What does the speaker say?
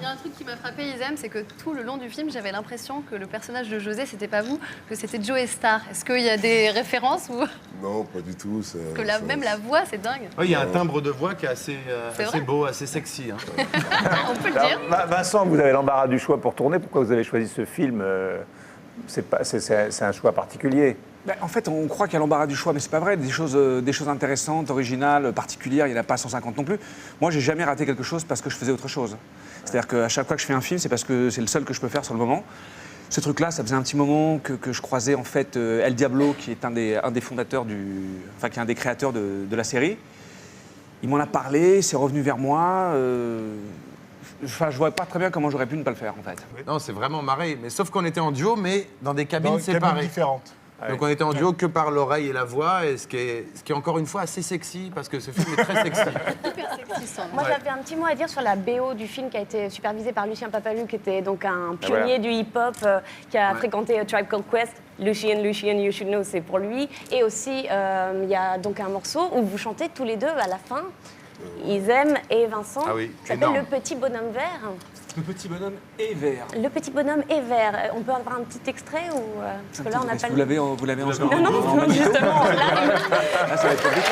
a un truc qui m'a frappé, Isem, c'est que tout le long du film, j'avais l'impression que le personnage de José, c'était pas vous, que c'était Joe Star. Est-ce qu'il y a des références ou... Non, pas du tout. Parce que même la voix, c'est dingue. Oui, il y a un timbre de voix qui est assez beau, assez sexy. Hein. On peut le dire. Vincent, vous avez l'embarras du choix pour tourner. Pourquoi vous avez choisi ce film? C'est un choix particulier. En fait, on croit qu'il y a l'embarras du choix, mais c'est pas vrai. Des choses intéressantes, originales, particulières, il n'y en a pas 150 non plus. Moi, j'ai jamais raté quelque chose parce que je faisais autre chose. C'est-à-dire qu'à chaque fois que je fais un film, c'est parce que c'est le seul que je peux faire sur le moment. Ce truc-là, ça faisait un petit moment que je croisais en fait El Diablo, qui est un des fondateurs qui est un des créateurs de la série. Il m'en a parlé, c'est revenu vers moi. Je vois pas très bien comment j'aurais pu ne pas le faire en fait. Non, c'est vraiment marré. Mais sauf qu'on était en duo, mais dans des cabines séparées. différentes. Donc on était en duo que par l'oreille et la voix, et ce qui est encore une fois assez sexy, parce que ce film est très sexy. Hyper sexy, ça. Moi, j'avais un petit mot à dire sur la BO du film qui a été supervisée par Lucien Papalu, qui était donc un pionnier du hip-hop, qui a fréquenté Tribe Called Quest. Lucien, You Should Know, c'est pour lui. Et aussi, il y a donc un morceau où vous chantez tous les deux à la fin, Isem et Vincent, qui s'appelle Le Petit Bonhomme Vert. Le petit bonhomme est vert. Le petit bonhomme est vert. On peut avoir un petit extrait ou parce que là on n'a pas. Vous l'avez en Non, justement. Là, ça va être compliqué.